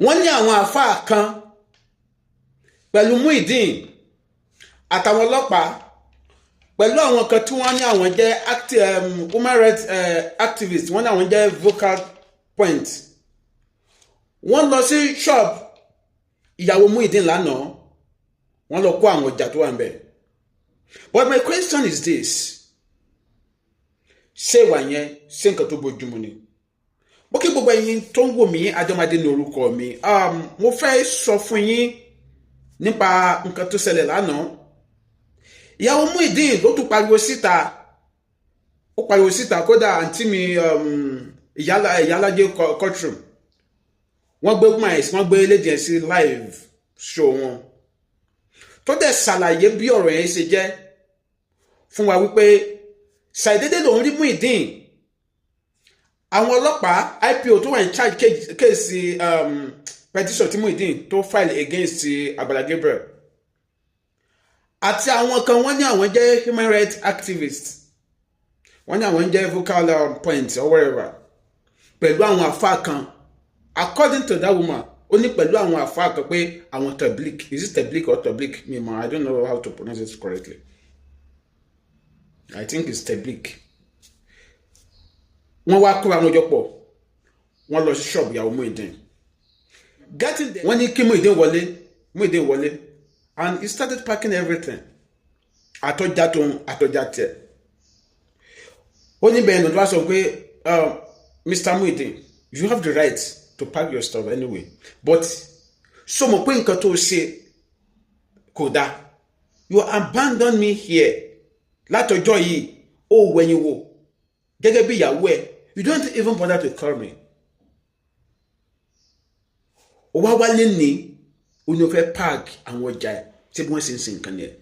wọ́n ní àwọn àfáà kan pẹ̀lú Muyideen àtàwọn ọlọ́pàá pẹ̀lú àwọn kan tí wọ́n ní àwọn jẹ́ human rights activists, wọ́n ní àwọn jẹ́ vocal point. Wọ́n lọ sí shop ìyàwó Muyideen lánàá, wọ́n lọ kó àwọn ọjà tó wà ńbẹ̀. But my question is this: ṣé ìwà yẹn ṣé nǹkan tó bójúmu ni? Mo kí gbogbo ẹ̀yin tó ń wò mí, Ajọmade ní orúkọ mi. Mo fẹ́ sọ fún yín nípa nǹkan tó ṣẹlẹ̀ lánàá. Ìyàwó Muyideen ló tún pariwo síta. Ó pariwo síta kódà àǹtí mi ìyálájé courtroom. Wọ́n gbé mice, wọ́n gbé lady yẹn sí live show wọn. Tó dẹ̀ ṣàlàyé bí ọ̀rọ̀ yẹn ṣe jẹ́ fún wa wípé ṣàìdédé lòun rí Muyideen. Àwọn ọlọ́pàá IPO tó wà ní charge kéèsì petition tí Muyideen tó file against Agbala Gabriel. Àti àwọn kan wọ́n ní àwọn jẹ́ human rights activists. Wọ́n ní àwọn jẹ́ vocal point or whatever. Pẹ̀lú àwọn àfáà kan. According to that woman, ó ní pẹ̀lú àwọn àfáà kan pé àwọn tablik. Is it tablik or tablik? I don't know how to pronounce it correctly. I think it's tablik. Wọ́n wá kó àwọn ọjọ́ pọ̀. Wọ́n lọ sí shop ìyàwó Muyideen. Getting there, wọ́n ní kí Muyideen wọlé. And he started packing everything. Àtọ́já tóun, àtọ́já tiẹ̀. Ó ní bẹ́ẹ̀ lọ́dún wá sọ pé Mr. Muyideen, you have the right to pack your stuff anyway. But so mo pé nǹkan tó ṣe kò dáa. You abandon me here. Látọjọ́ yìí, ó wẹ̀yìn wò. Gẹ́gẹ́ bí ìyàwó ẹ̀, you don't even bother to call me. Ó wá wálé ní ó ní ó fẹ́ park àwọn ọjà ẹ̀ tí wọ́n ṣe ń sin nǹkan yẹn.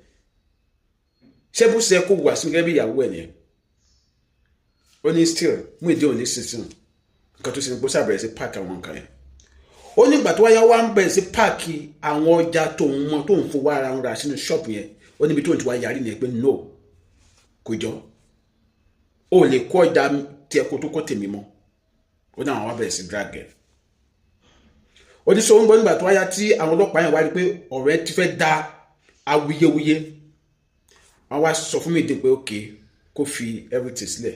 Ṣé bó ṣe kó wà sí gẹ́gẹ́ bí ìyàwó ẹ̀ nìyẹn? Ó ní still Muyideen ò ní sísìn. Nǹkan tó ṣe ní pé ó ṣàbẹ̀rẹ̀ sí park àwọn nǹkan yẹn. Ó ní ìgbà tó wáyá wá ń bẹ̀rẹ̀ sí park àwọn ọjà tóun mọ tóun fowó ara ń ra sínú shop yẹn. Ó níbi tóun ti wá yarí nìyẹn pé no, kò jọ. Ó lè kó ọjà tiẹ̀ kó tó kó tèmi mọ́. Ó ní àwọn wá bẹ̀rẹ̀ sí drag ẹ̀. Ó ní sọ ń gbọ́ nígbà tó wáyá tí àwọn ọlọ́pàá yẹn wá rí pé ọ̀rẹ́ ti fẹ́ da awuyewuye. Wọ́n wá sọ fún Muyideen pé okay kó fi everything sílẹ̀.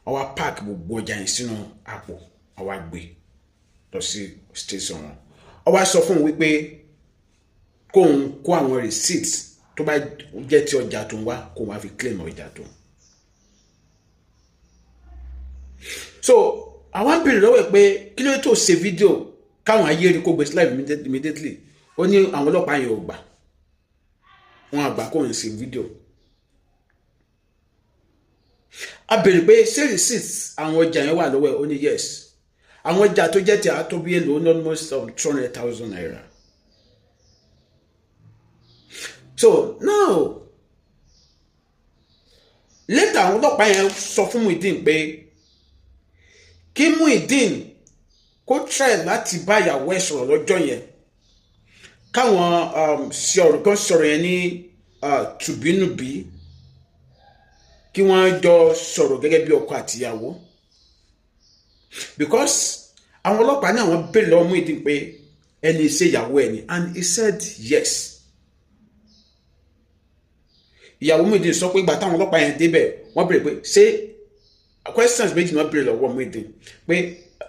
Wọ́n wá park gbogbo ọjà yẹn sínú àpò. Wọ́n wá gbé lọ sí station wọn. Wọ́n wá sọ fún un wípé kóun kó àwọn receipts tó bá jẹ́ ti ọjà tó ń wá kó wá fi claim ọjà tó. So àwọn ń bèrè lọ́wọ́ ẹ̀ pé kí ló tó ṣe fídíò káwọn ayé rí kó gbé live immediately. Ó ní àwọn ọlọ́pàá yẹn ò gbà. Wọ́n àgbà kó ń ṣe fídíò. A bèrè pé ṣé receipts àwọn ọjà yẹn wà lọ́wọ́ ẹ̀? Ó ní yes. Àwọn ọjà tó jẹ́ ti àtọ́bí èlò ní almost 200,000 naira. So now later àwọn ọlọ́pàá yẹn sọ fún Muyideen pé kí Muyideen kó try láti bá ìyàwó ẹ̀ sọ̀rọ̀ lọ́jọ́ yẹn. Káwọn sọ̀rọ̀ yẹn ní tùbínùbí. Kí wọ́n jọ sọ̀rọ̀ gẹ́gẹ́ bí ọkọ àti ìyàwó. Because àwọn ọlọ́pàá ní àwọn bèrè lọ́wọ́ Muyideen pé ẹni ṣe ìyàwó ẹ̀ ni, and he said yes. Ìyàwó Muyideen sọ pé ìgbà táwọn ọlọ́pàá yẹn débẹ̀ wọ́n bèrè pé ṣé questions méjì náà bèrè lọ́wọ́ Muyideen pé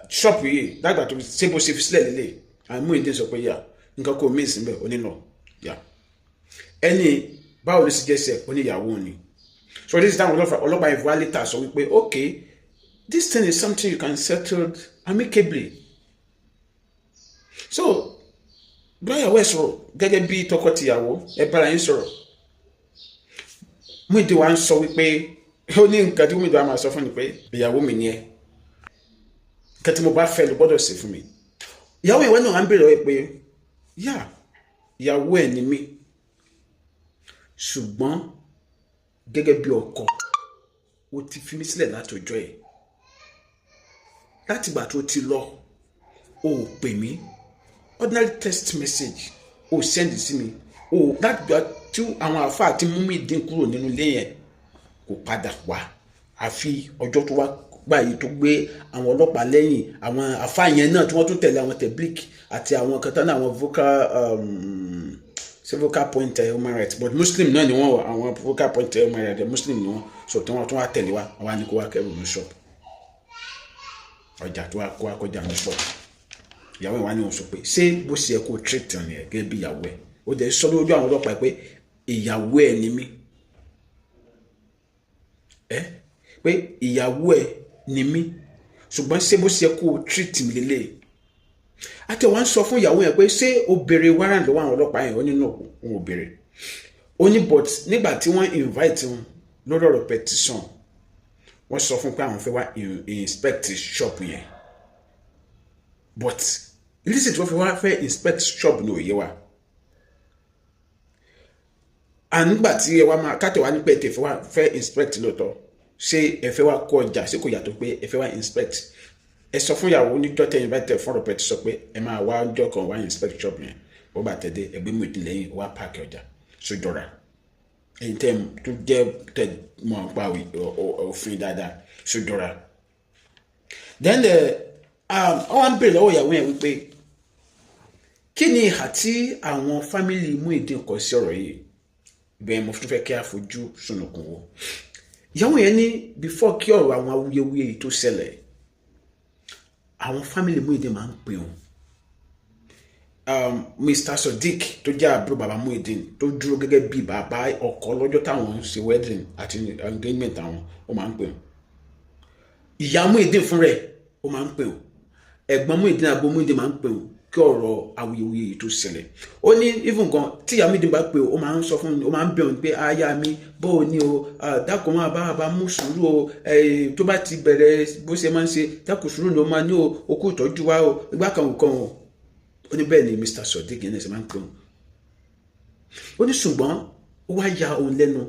ṣọ́ọ̀pù yìí dágbà tó ṣe bó ṣe fi sílẹ̀ lélẹ̀. And Muyideen sọ pé yà nǹkan kò mí ìsìnbẹ̀ onínà yà ẹni báwo ló sì jẹ́ sẹ́ oníyàwó ni. So this is time ọlọ́pàá evaluator sọ wípé okay, this thing is something you can settle amicably. So gbáyàwó ẹ̀ sọ̀rọ̀ gẹ́gẹ́ bí tọkọ-tìyàwó ẹ bára yín sọ̀rọ̀. Muyideen wá ń sọ wípé ó ní nǹkan tí Muyideen wá máa sọ fún mi pé ìyàwó mi ni ẹ. Nǹkan tí mo bá fẹ́ ló gbọ́dọ̀ ṣe fún mi. Ìyàwó ìwé náà ń bèrè ẹ pé yà ìyàwó ẹ̀ ni mí. Ṣùgbọ́n gẹ́gẹ́ bí ọkọ ó ti fi mí sílẹ̀ látọjọ́ ẹ̀. Láti ìgbà tó ti lọ ó pè mí ordinary text message ó send sí mi ó láti ìgbà tí àwọn àfáà ti mú Muyideen kúrò nínú ilé yẹn kò padà wá àfi ọjọ́ tó wá gbà yìí tó gbé àwọn ọlọ́pàá lẹ́yìn àwọn àfáàyàn náà tí wọ́n tún tẹ̀lé àwọn tẹ̀blík àti àwọn kan tán náà àwọn vocal point human rights but muslim náà ni wọ́n àwọn vocal point human rights muslim ni wọ́n so tí wọ́n tún wá tẹ̀lé wa àwọn àníkó wa kẹrù ní shop ọjà tó wá kó akọjà ní shop ìyàwó ìwà ni wọ́n sọ pé ṣé bó ṣe yẹ kó treat ẹ̀ nìyẹn gẹ́gẹ́ bí ìyàwó ẹ̀ ó dẹ̀ sọ lójú àwọn ọlọ́pàá pé ìyàwó ẹ̀ ni mí pé ìyàwó ẹ̀ ni mí ṣùgbọ́n ṣé bó ṣe yẹ kó treat mi lélẹ̀ àti wọ́n sọ fún ìyàwó yẹn pé ṣé o béèrè warrant lọ́wọ́ àwọn ọlọ́pàá yẹn ó ní náà òun ò béèrè ó ní but nígbà tí wọ́n invite wọn lórí ọ̀rọ̀ petition wọ́n sọ fún pé àwọn fẹ́ wá inspect shop yẹn but ilé-ìsìn tí wọ́n fi wá fẹ́ inspect shop ní òye wa ànígbà tí ẹ wá máa káàtẹ̀ wá ní pé ẹ fẹ́ inspect lóòótọ́ ṣé ẹ fẹ́ wá kó ọjà ṣé kò yàtọ̀ pé ẹ fẹ́ wá inspect ẹ sọ fún ìyàwó níjọ́ tẹ̀yìn bá tẹ̀ fún ọ̀rọ̀ pẹ̀tù sọ pé ẹ máa wá ọjọ́ kan wá inspect shop yẹn ó bá tẹ̀ dé ẹgbẹ́ mú ìdílé yìí wá páàkì ọjà sójọra ẹ̀yin tẹ̀ tó jẹ́ tẹ̀ mọ̀ pa òfin dáadáa sójọra. then wọ́n á bèrè lọ́wọ́ ìyàwó yẹn wípé kí ni ìhà tí àwọn fámìlì Muyideen kọ sí ọ̀rọ̀ yìí bẹ́ẹ̀ mo tún fẹ́ kí a fojú sunùkùn wò ìyàwó yẹn ní before kí ọ̀rọ̀ àwọn awuyewuye yìí tó ṣẹlẹ̀ àwọn fámìlì Muyideen máa ń pè wọn Mr. Sodiq tó jẹ́ àbúrò bàbá Muyideen tó dúró gẹ́gẹ́ bí bàbá ọkọ lọ́jọ́ táwọn ń ṣe wedding àti engagement àwọn ó máa ń pè wọn ìyá Muyideen fún rẹ̀ ó máa ń pè wọn ẹ̀gbọ́n Muyideen àbúrò Muyideen máa ń pè wọn kí ọ̀rọ̀ awuyewuye yìí tó ṣẹlẹ̀ ó ní even gan tí ìyá Muyideen bá pè ó máa ń sọ fún mi ó máa ń bẹ̀ wọ́n pé aya mi bó o ní o dákun máa bá mú sùúrù o tó bá ti bẹ̀rẹ̀ bó ṣe máa ń ṣe dákun sùúrù ló máa ní o okú ìtọ́jú wa o ìgbà kan nǹkan o ó ní bẹ́ẹ̀ ni Mr. Sodiq yẹn ṣe máa ń pè wọ́n ó ní ṣùgbọ́n ó wá ya òun lẹ́nu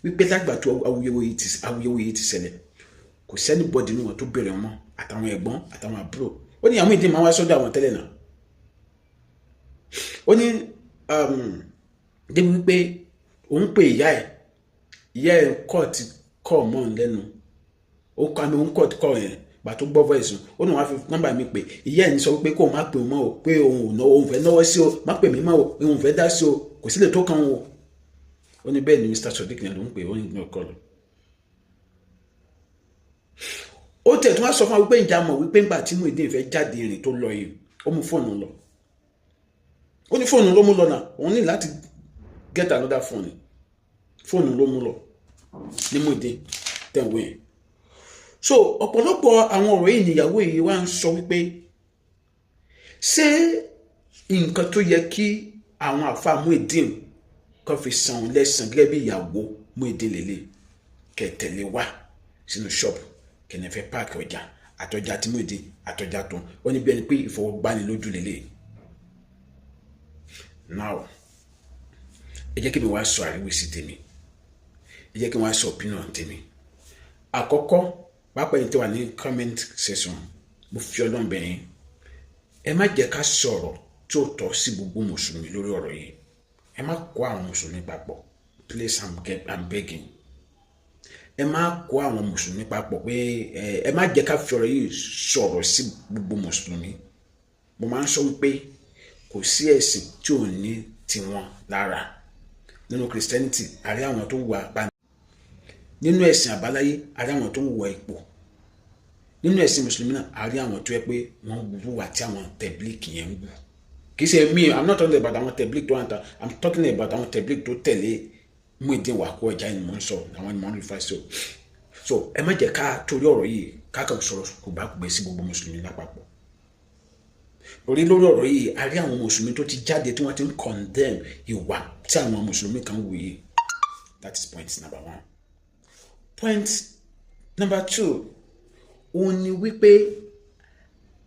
wípé lágbà tó awuyewuye yìí ti ṣẹlẹ̀ kò sẹ́ni bọ́dì nínú wọn tó bẹ̀rẹ̀ wọn àtàwọn ẹ̀gbọ́n àtàwọn àbúrò ó ní àwọn ìdí máa wá sọ́dọ̀ àwọn tẹ́lẹ̀ náà ó ní débi wípé òun pè ìyá ẹ̀ kọ́ọ̀tì kọ́ mọ́ ń lẹ́nu ó kọ́ àmì òun kọ́ọ̀tì kọ́ yẹn gbà tó gbọ́ voice ó ní wọ́n á fi nọ́mbà mi pè ìyá ẹ̀ ní sọ pé kó o má pè mọ́ o pé òun fẹ́ náwó sí o má pè mí mọ́ o òun fẹ́ dá sí o kò sílẹ̀ tó kàn o ó ní bẹ́ẹ̀ ni Mr. Sodiq yẹn ló ń pè ó ní ìgbìmọ̀ kọ́ lọ. ó tẹ̀ tí wọ́n sọ fún wa wípé ìjà mọ̀ wípé ńgbà tí Muyideen fẹ́ jáde ìrìn tó lọ yìí ó mú fóònù lọ ó ní fóònù ló mú lọ náà òun ní láti get another phone fóònù ló mú lọ ní Muyideen tẹ̀wé yẹn so ọ̀pọ̀lọpọ̀ àwọn ọ̀rọ̀ yìí níyàwó yìí wá ń sọ wípé ṣé nǹkan tó yẹ kí àwọn àfa Muyideen kan fi san lẹ́sàn gẹ́gẹ́ bí ìyàwó Muyideen lélẹ̀ kẹtẹ̀lé wá sínú ṣọ́ọ̀bù kẹ̀nẹ́fẹ́ páàkì ọjà àtọjà tí Muyideen àtọjà tó ó ní bí ẹni pé ìfọwọ́gbánilójú lélẹ̀. Now ẹ jẹ́ kí mi wá sọ àríwísí tèmi ẹ jẹ́ kí mi wá sọ opinion tèmi àkọ́kọ́ pápá yìí tó wà ní comment section mo fi Ọlọ́run bẹ̀ yín ẹ má jẹ́ ká sọ̀rọ̀ tí ó tọ́ sí gbogbo mùsùlùmí lórí ọ̀rọ̀ yìí ẹ má kó àwọn mùsùlùmí papọ̀ please I'm begging ẹ má kó àwọn mùsùlùmí papọ̀ pé ẹ má jẹ́ ká fi ọ̀rọ̀ yìí sọ̀rọ̀ sí gbogbo mùsùlùmí mo máa ń sọ wípé kò sí ẹ̀sìn tí ò ní tiwọn lára nínú Christianity àrí àwọn tó wà pa nínú ẹ̀sìn àbáláyé àrí àwọn tó ń wọ ipò nínú ẹ̀sìn mùsùlùmí náà àrí àwọn tó yẹ pé wọ́n wùwà tí àwọn tẹ̀blíkì yẹn ń wù kì í ṣe mí I'm not talking about àwọn tẹ̀blíkì tó wà níta I'm talking about àwọn tẹ̀blíkì tó tẹ̀lé Muyideen wà kó ọjà ẹni mọ̀ ń sọ àwọn ẹni mọ̀ ń rí fásitì so ẹ má jẹ́ ká torí ọ̀rọ̀ yìí ká kàn sọ̀rọ̀ kò bá gbé sí gbogbo mùsùlùmí lápapọ̀ orí lórí ọ̀rọ̀ yìí a rí àwọn mùsùlùmí tó ti jáde tí wọ́n ti ń condemn ìwà tí àwọn mùsùlùmí kan wù yìí that is point number one. Point number two òun ni wípé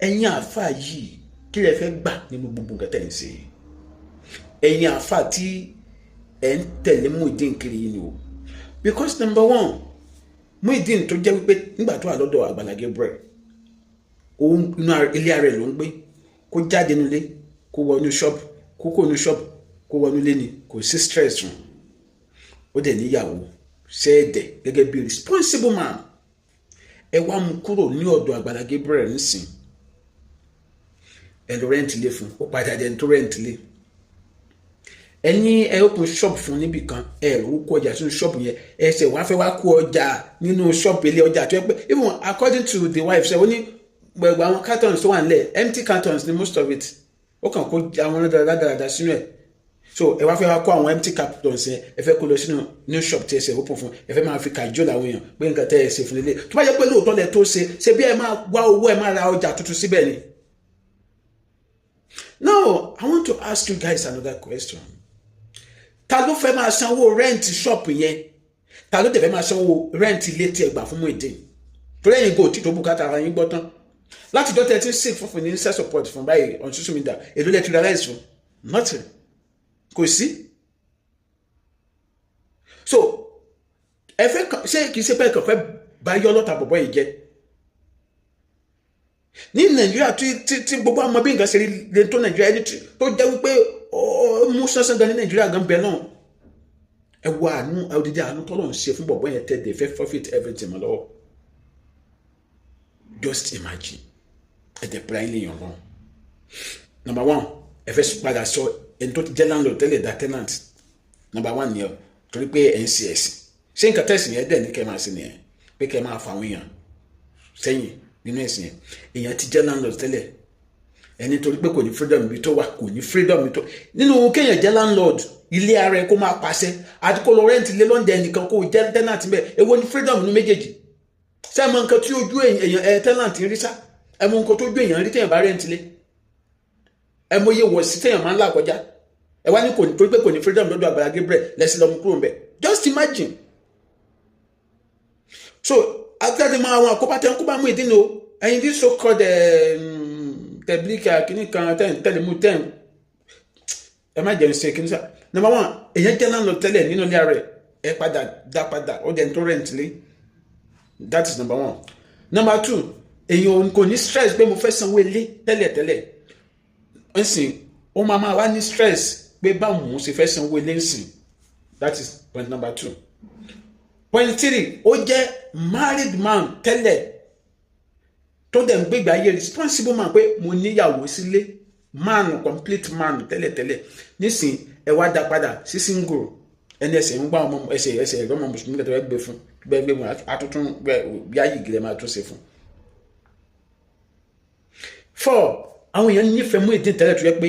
ẹ̀yin àáfà yìí kí lẹ fẹ́ gbà nínú gbogbo nǹkan tẹ̀ ń ṣe ẹ̀yin àáfà tí ẹ̀ ń tẹ̀lé Muyideen kiri yìí ni o because number one Muyideen tó jẹ́ wípé nígbà tó wà lọ́dọ̀ Àgbàlá Gabriel òun inú ilé ara ẹ̀ ló ń gbé kó jáde nílé kó wọnú ṣọ́ọ̀bù kó kó nu ṣọ́ọ̀bù kó wọnú ilé ni kò sí stress fún ó dẹ̀ níyàwó ṣẹ́ẹ̀dẹ̀ gẹ́gẹ́ bí responsible man ẹ wá mú kúrò ní ọ̀dọ̀ Àgbàlá Gabriel nísìn ẹ lọ rẹ́ǹtì lé fún ó padà dẹ̀ tó rẹ́ǹtì lé ẹni ẹ open shop fún níbì kan ẹ ò kó ọjà sínú shop yẹn ẹ ṣe wá fẹ́ wá kó ọjà nínú shop ilé ọjà tó yẹ pé even according to the wife ṣe ó ní gbẹ̀gbẹ̀ àwọn cartons tó wà nílẹ̀ empty cartons ni most of it ó kàn kó àwọn dáradára sínú ẹ̀ so ẹ wá fẹ́ wá kó àwọn empty cartons yẹn ẹ fẹ́ kó lọ sínú new shop tí ẹ ṣe open fún ẹ fẹ́ máa fi kàjọ làwọn èèyàn pé nǹkan tẹ́ ẹ ṣe fún lélẹ̀ tó bá yẹ pé lóòótọ́ lẹ tó ṣe bí ẹ máa wá owó ẹ máa ra ọjà tuntun síbẹ̀ ni. Now I want to ask you guys another question. Ta ló fẹ́ máa sanwó rent shop yẹn ta ló dẹ̀ fẹ́ máa sanwó rent ilé tí ẹ gbà fún Muyideen torí ẹ̀yin kò tí tó bùkátà ara yín gbọ́ tán láti dọ́tẹ̀ tí ń sick fúnfún ní self support fún báyìí on social media èló lẹ́ ti realize fún nothing kò sí. So ẹ fẹ́ ṣé kìí ṣe pé ẹ̀kọ́ fẹ́ bá yọ lọ́ta bọ̀bọ̀ yìí jẹ́ ní Nàìjíríà tí gbogbo àmọ́ bí nǹkan ṣe rí lè tó Nàìjíríà ẹni tó jẹ́ wípé mú sánsán gan ní Nàìjíríà gan bẹ́ẹ̀ náà ẹ wo àánú odidi àánú tọ́lọ̀ ń ṣe fún bọ̀bọ̀ yẹn tẹ́ they fẹ́ forfeit everything mọ́ lọ́wọ́ just imagine ẹ dẹ̀ pẹ̀lú ayé lèèyàn lọ́wọ́. Number one ẹ fẹ́ padà sọ ẹni tó ti jẹ́ landlord tẹ́lẹ̀ dá tenant number one ni ọ torí pé ẹ̀ ń ṣe ẹ̀sìn ṣé nǹkan tẹ̀sìn yẹn dẹ̀ ní kẹ́ máa ṣe nìyẹn pé kẹ́ máa fa àwọn èèyàn sẹ́yìn nínú ẹ̀sìn yẹn èèyàn ti jẹ́ landlord tẹ́lẹ̀ ẹni torí pé kò ní freedom bí tó wà kò ní freedom bí tó nínú kéèyàn jẹ́ landlord ilé ara ẹ kó máa pàṣẹ àti kó lọ rent ilé lọ́ndẹ̀ ẹnìkan kó jẹ́ tenant bẹ́ẹ̀ èwo ni freedom nínú méjèèjì ṣé ẹ mọ nǹkan tí ojú èèyàn tenant ń rí sá ẹ mọ nǹkan tó ojú èèyàn rí téèyàn bá rent ilé ẹ mọ iye wọ̀ sí téèyàn máa ń là kọjá ẹ wá ní kò ní torí pé kò ní freedom lọ́dọ̀ Àgbàlá Gabriel lẹ́sìn lọ́mú kúrò ń bẹ̀ just imagine. So after the man àwọn àkóbá tẹ́ ń kó bá Muyideen o ẹ̀yin this so called tẹ̀blíkà kìíní kan tẹ̀lémù tẹ̀ ẹ má jẹun ṣe kìíní sá. Number one èèyàn jẹ́ náà lọ tẹ́lẹ̀ nínú ilé rẹ̀ ẹ padà dá padà ó dẹ̀ tó rent lé that is number one. Number two èèyàn kò ní stress pé mo fẹ́ sanwó ilé tẹ́lẹ̀ ń sìn ó máa wá ní stress pé báwo mo ṣe fẹ́ sanwó ilé ń sìn that is point number two. Point three ó jẹ́ married man tẹ́lẹ̀ tó dẹ̀ ń gbégbé ayé responsible man pé mo níyàwó sílé man complete man tẹ́lẹ̀ nísìn ẹ wá dá padà sí single ẹni ẹsẹ̀ ń gbá ọmọ ẹsẹ̀ ọmọ mùsùlùmí kẹtọ́ ẹ gbé fún gbé mu àtúntún bí ayé ìgìlẹ̀ máa tún ṣe fún. 4 àwọn èèyàn nífẹ̀ẹ́ Muyideen tẹ́lẹ̀ tó yẹ pé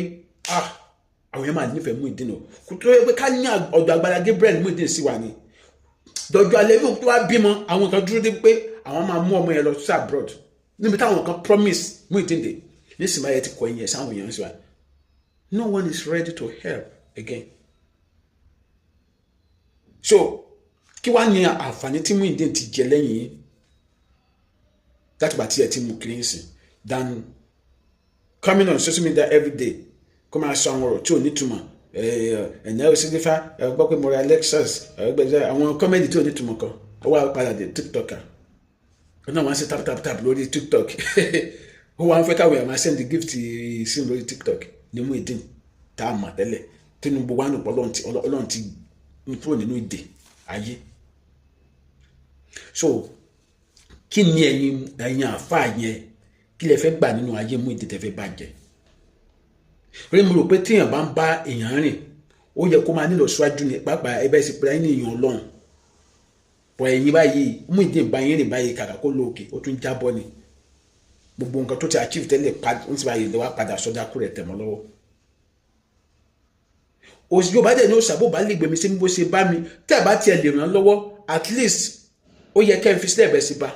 àwọn èèyàn máa nífẹ̀ẹ́ Muyideen o kò tó yẹ pé ká ní ọ̀dọ̀ Àgbàlá Gabriel Muyideen sí wa ni dọjọ́ alẹ́ yóò tó wá bímọ àwọn kan dúró dé pé àwọn máa mú ọmọ yẹn lọ sí abroad níbi táwọn kan promise Muyideen dé nísìnyí báyẹn ti kọ ẹ̀yìn ẹ̀ sáwọn èèyàn sí wa no one is ready to help again. So kí wàá ní àǹfààní tí Muyideen ti jẹ lẹ́yìn yìí láti bá tiẹ̀ tí mú kiri ń sìn than coming on social media every day kó máa sọ àwọn ọ̀rọ̀ tí ò ní túmọ̀ ẹ̀yìn ẹ̀rọ sílífà gbọ́ pé mo ra Lexus àwọn kọ́mẹ́dì tí ò ní túmọ̀ kan ó wá padà dé TikToker ó náà wọ́n ṣe tap lórí TikTok ó wá ń fẹ́ káwé àmà send gift sí lórí TikTok ní Muyideen tá a mọ̀ tẹ́lẹ̀ Tinubu wà nùpọ̀ Ọlọ́run ti ń kúrò nínú ìdè ayé. So kí ni ẹ̀yin àfáà yẹn kí lẹ fẹ́ gbà nínú ayé Muyideen tẹ́ fẹ́ bàjẹ́ rí mo rò pé téèyàn bá ń bá èèyàn rìn ó yẹ kó máa nílò síwájú ní pàápàá ẹbẹ sí pé ẹni èèyàn Ọlọ́run pọ̀ ẹ̀yìn báyìí Muyideen bá yín rìn báyìí kàkà kó lóòkè ó tún jábọ́ ni gbogbo nǹkan tó ti achieve tẹ́lẹ̀ ń ti báyìí lọ́wọ́ padà sọ́jà kúrẹ̀ tẹ̀mọ́ lọ́wọ́ òsì yóò bá dẹ̀ ní òsàbò bá lè gbèmí sí bó ṣe bá mi tẹ́ ẹ̀ bá tiẹ̀ lè ràn lọ́wọ́ at least ó yẹ kẹ́ ẹ̀ fi sílẹ̀ bẹ́ẹ̀ sí bá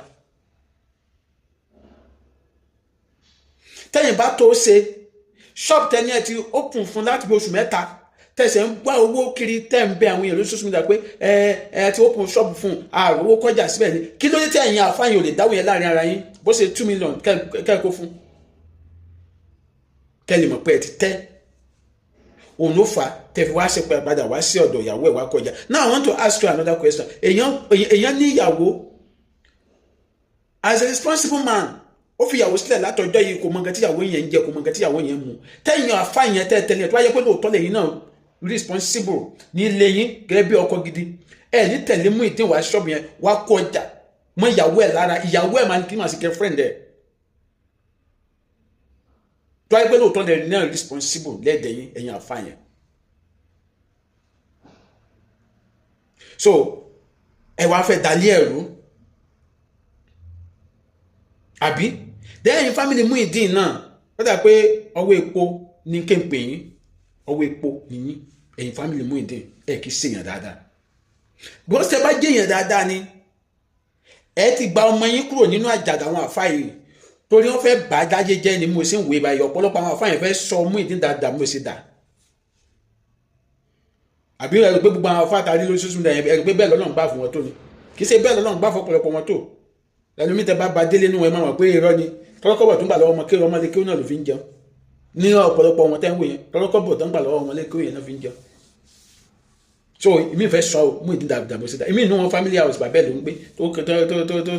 tẹ́yìn bá tó ṣe shop tẹ́ni ẹ̀ ti open fún láti bí oṣù mẹ́ta tẹ̀sẹ̀ ń gbá owó kiri tẹ́ ń bẹ àwọn èèyàn lóṣooṣù mi dà pé ẹ ti open shop fún owó kọjá síbẹ̀ ni kí ló dé tí ẹ̀yin àfáàyàn ò lè dáwọ́ yẹn láàrin ara yín bó ṣe 2 million kẹ́ẹ̀kọ́ fún kẹ́lì mọ̀ pé ẹ ti tẹ́ òun ló fà tẹ̀fí wá ṣe padà wá sí ọ̀dọ̀ ìyàwó ẹ̀ wá kọjá. Now I want to ask you another question. èèyàn ní ìyàwó as a responsible man ó fi ìyàwó sílẹ̀ látọjọ́ yìí kò mọ nǹkan tí ìyàwó yẹn ń jẹ kò mọ nǹkan tí ìyàwó yẹn ń mu tẹ́yìn àfa yẹn tẹ́lẹ̀ tó wáyé pé lóòótọ́ lẹ́yìn náà responsible ní ilé yín gẹ́gẹ́ bí ọkọ gidi ẹ̀ ní tẹ̀lé Muyideen wá ṣọ́ọ̀bù yẹn wá kó ọjà mọ́ ìyàwó ẹ̀ lára, ìyàwó ẹ̀ máa ní kí n máa ṣe girlfriend ẹ̀ tó ayé pé lóòótọ́ lẹ́yìn náà responsible lẹ́ẹ̀dẹ̀yìn ẹ̀yìn àfààyàn. So ẹ wá fẹ́ dalí ẹ̀rú àbí dẹ́yìn family Muyideen náà ó dà pé ọwọ́ epo ní kéńpé yín, ọwọ́ epo nìyí ẹ̀yìn family Muyideen ẹ̀ kì í ṣèyàn dáadáa. Bí wọ́n ṣe bá jẹ́yàn dáadáa ni ẹ ti gba ọmọ yín kúrò nínú àjàgà àwọn àfáà yìí, torí wọ́n fẹ́ bá dájé jẹ́ ni mo ṣe ń wé báyìí. Ọ̀pọ̀lọpọ̀ àwọn àfáà yẹn fẹ́ sọ Muyideen dáadáa mo ṣe dà. Àbí ẹ̀rù pé gbogbo àwọn àfáà tàbí lórí social media ẹ̀rù pé bẹ́ẹ̀ lọ́lọ́run gbà fún wọn tó ni, kì í ṣe bẹ́ẹ̀ lọ́lọ́run gbà fún ọ̀pọ̀lọpọ̀ wọn tó. Ẹlòmíì tẹ́ bá ba délé nínú ẹ máa mọ̀ pé irọ́ ni, tọ́lọ́kọ́bọ̀ tó ń gbà lọ́wọ́ ọmọ kéwọ́ ọmọdé kéwọ́ náà ló fi ń jẹun. Ní ọ̀pọ̀lọpọ̀ wọn tẹ́ ń wò yẹn, tọ́lọ́kọ́bọ̀ tó ń gbà lọ́wọ́ ọmọdé kéwọ́ yẹn náà fi ń jẹun. So èmi fẹ́ sọ Muyideen dáadáa bó ṣe dá, èmi inú wọn family house bàbá ẹ̀ ló ń gbé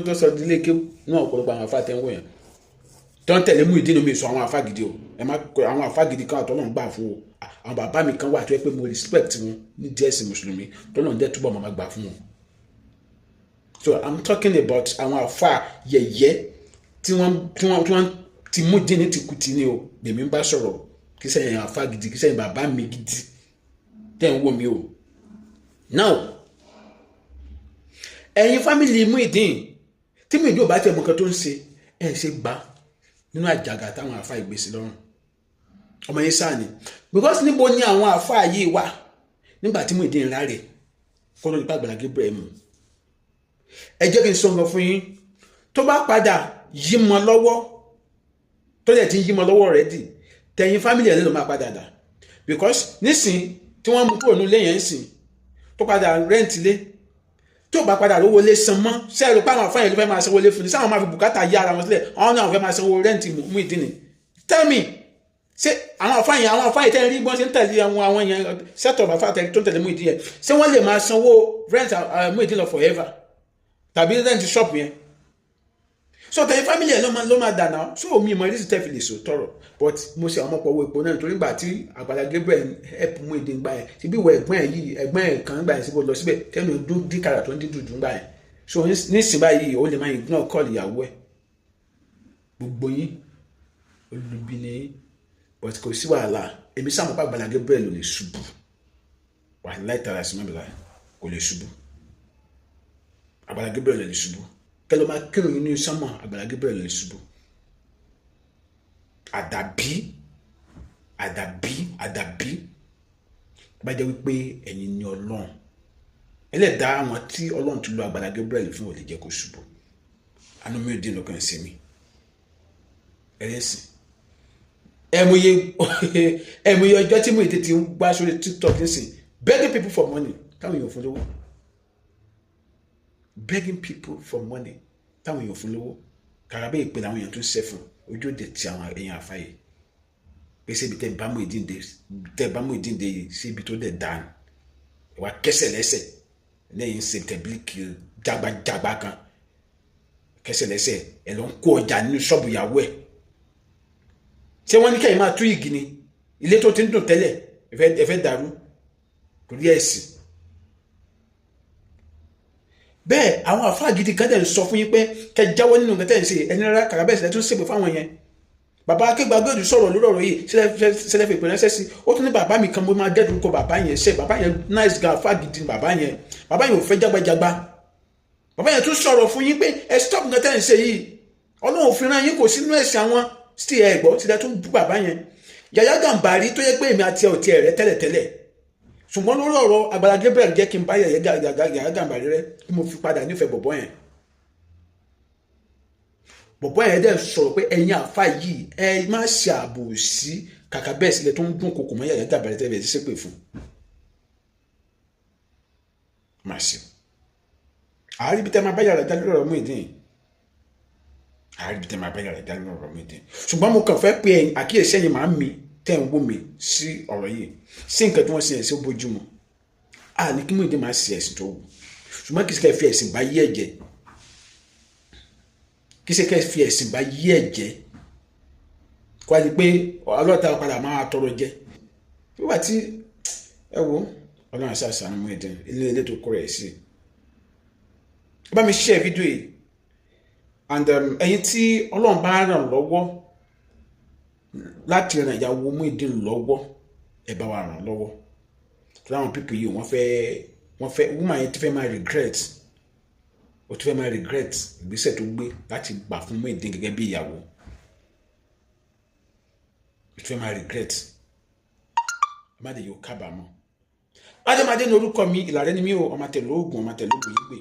tó sọ ilé kéwọ́ náà. Ọ̀pọ̀lọpọ̀ àwọn àfáà tẹ́ ń wò yẹn tó ń tẹ̀lé Muyideen mi sọ àwọn àfáà gidi o, ẹ má àwọn àfáà gidi kan àtọ́lọ́run gbà fún o. Àwọn bàbá mi kan wà tó yẹ pé mo respect wọn ní díẹ̀sì mùsùlùmí tọ́lọ́run dẹ́ túbọ̀ máa gbà fún wọn. So I'm talking about àwọn àfáà yẹ̀yẹ́ tí wọ́n ti Muyideen ní tìkùtì ni o lèmi ń bá sọ̀rọ̀, kí sẹ́yìn àfáà gidi, kí sẹ́yìn bàbá mi gidi tẹ́ ń wò mí o. Now ẹ̀yin family Muyideen tí Muyideen ò bá tẹ̀ mọ́ nǹkan tó ń ṣe ẹ̀ ṣe gbà nínú àjàgà táwọn àfáà ìgbésí lọ́rùn ọmọ yẹn sáà ni. Because níbo ni àwọn àfáà yìí wà nígbà tí Muyideen ráre kọ́ ló nípa Agbala Gabriel mu? Ẹ jẹ́ kí n sọ nǹkan fún yín, tó bá padà yí mọ́ lọ́wọ́ tó dẹ̀ ti ń yí mọ́ lọ́wọ́ rẹ̀ dì tẹ̀yìn family ẹ̀ ló máa padà dà. Because nísìn tí wọ́n mú kúrò nílé yẹn sìn tó padà rẹ́ǹtì lé tó bá padà rówó lé san mọ́ sẹ́ẹ̀rù pé àwọn àfáà yẹn ló fẹ́ máa sanwó lé fún ni, sáwọn máa fi bùkátà yá ara wọn sílẹ̀, àwọn náà fẹ́ máa sanwó rẹ́ǹtì Muyideen ni. Tell me, ṣé àwọn àfáà yẹn tẹ́ ń rí bọ́n ṣe ń tẹ̀lé àwọn yẹn set of àfáà tó ń tẹ̀lé Muyideen yẹn, ṣé wọ́n lè máa sanwó rent Muyideen lọ forever tàbí rent shop yẹn? So tẹ̀yìn family ẹ̀ ló máa dà náà. So mi ìmọ̀ ìrísí tẹ́ fi lè sọ tọrọ, but mo ṣe àwọn ọmọpọ̀ owó epo náà nítorí gbà tí Agbala Gabriel help Muyideen gbà yẹn, ṣe bí ìwọ ẹ̀gbọ́n ẹ̀ kan gbà yẹn síbò lọ síbẹ̀ tẹ́nu díkàrà tó ń dídùn dùn gbà yẹn. So nísìnyí báyìí ó lè máa ignore call ìyàwó ẹ̀, gbogbo yín olùbí ni, but kò sí wàhálà. Èmi sáà mọ̀ pé Agbala Gabriel ò lè ṣubú, wà láìtara sí mọ́bìlá kò lè ṣubú. Agbala Gabriel ò lè ṣubú, kẹlẹ́ máa kírun yín ní sánmọ̀, Agbala Gabriel ò lè ṣubú. Àdàbí bá jẹ́ wípé ẹ̀yin ni Ọlọ́run ẹlẹ́dàá àwọn tí Ọlọ́run ti lo Agbala Gabriel fún ò lè jẹ́ kó ṣubú. Àánú Muyideen lọ́kàn sí mi ẹlẹ́sìn. Ẹ̀mọye ọjọ́ tí Muyideen ti ń gbá sórí TikTok nísìn begging people for money táwọn èèyàn fún lówó, begging people for money táwọn èèyàn fún lówó. Kàràbẹ́ ìpè làwọn èèyàn tó ń ṣẹ́ fún ojú òde tí àwọn èèyàn àfáyé pé síbi tẹ́ bá Muyideen dé síbi tó dẹ̀ dáa wà kẹsẹ̀ lẹ́sẹ̀ lẹ́yìn ṣe tẹ̀bílíkì jágbajàgba kan kẹsẹ̀ lẹ́sẹ̀ ẹ̀ ló ń kó ọjà nínú ṣọ́ọ̀bù ìyàwó ẹ̀. Ṣé wọ́n ní kẹ́yìn máa tú igi ni? Ilé tó ti ń dùn tẹ́lẹ̀ ẹ fẹ́ dàrú torí ẹ̀sìn. Bẹ́ẹ̀ àwọn àfáà gidi kan dẹ̀ ń sọ fún yín pé kẹ́ jáwọ́ nínú nǹkan tẹ́ ń ṣe, ẹni rárá kàrà bẹ́ẹ̀ sílẹ̀ tún ṣègbè fáwọn yẹn. Bàbá Akégbàgbèjù sọ̀rọ̀ lórí ọ̀rọ̀ yìí sílẹ̀ fi ìpínlẹ̀ sí. Ó tún ní bàbá mi kan mo máa dẹ́dùn kọ bàbá yẹn ṣe, bàbá yẹn nice guy àfáà gidi bàbá yẹn ò fẹ́ jágbajàgba. Bàbá yẹn tún sọ̀rọ̀ fún yín pé ẹ stop nǹkan tẹ́ ń ṣe yìí, Ọlọ́run òfin rán yín kò sínú ẹ̀sìn àwọn sí ẹ̀gbọ́ sílẹ̀ tún bú bàbá yẹn. Yàyà Gàmbàrí tó yẹ pé èmi àti ọ̀tí rẹ̀ tẹ́lẹ̀tẹ́lẹ̀, ṣùgbọ́n lórí ọ̀rọ̀ Agbala Gabriel jẹ́ kí n bá Yàyà Gàmbàrí rẹ̀ kí mo fi padà nífẹ̀ẹ́ bọ̀bọ̀ yẹn. Bọ̀bọ̀ yẹn dẹ̀ sọ̀rọ̀ pé ẹ̀yin àfa yìí ẹ má ṣe ààbò sí kàkà bẹ́ẹ̀ sílẹ̀ tó ń dún kòkò mọ́ Yàyà Gàmbàrí tẹ́lẹ̀ ṣe pé fún. Má ṣe àárí bí tẹ́ máa bá Yàyà dá lórí ọ̀rọ̀ Muyideen, àárí bí tẹ́ máa bá Yàyà dá lórí ọ̀rọ̀ Muyideen. Ṣùgbọ́n mo kàn fẹ́ pé àkíyèsí ẹ̀yin máa ń mi tẹ́ ń wò mí sí ọ̀rọ̀ yìí, sí nǹkan tí wọ́n ṣe ẹ̀sìn ó bójúmu. A ní kí Muyideen máa ṣe ẹ̀sìn tó wù, ṣùgbọ́n kì í ṣe kẹ́ fi ẹ̀sìn bá yí ẹ̀jẹ̀, kì í ṣe kẹ́ fi ẹ̀sìn bá yí ẹ̀jẹ̀ kó a di pé ọlọ́ta padà máa tọrọ jẹ. Wíwá tí ẹ wo Ọlọ́run ṣàṣàánú Muyideen ilé tó kọ́ rẹ̀ sí. Bá mi share fídíò yìí and ẹ̀yin tí Ọlọ́run bá ràn lọ́wọ́ láti ràn ìyàwó Muyideen lọ́wọ́ ẹ bá wa ràn lọ́wọ́ tí àwọn pípọ̀ yìí wọ́n fẹ́ woman yẹn ti fẹ́ máa regret ó ti fẹ́ máa regret ìgbésẹ̀ tó gbé láti gbà fún Muyideen gẹ́gẹ́ bí ìyàwó ó ti fẹ́ máa regret má dé yóò kábàámọ̀. Adémadé ní orúkọ mi, Ìlàrẹ́ ni mí o, ọmọ tẹ̀lé oògùn ọmọ tẹ̀lé oògùn yìí gbé.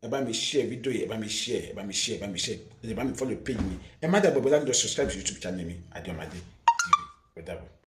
Ẹ bá mi share fídíò yìí, ẹ bá mi share, ẹ bá mi share, ẹ bá mi share, ẹ bá mi follow page mi. Ẹ má dàgbà bọ́lá ní lọ subscribe to YouTube channel mi, Adémadé TV. Ó dàbọ̀.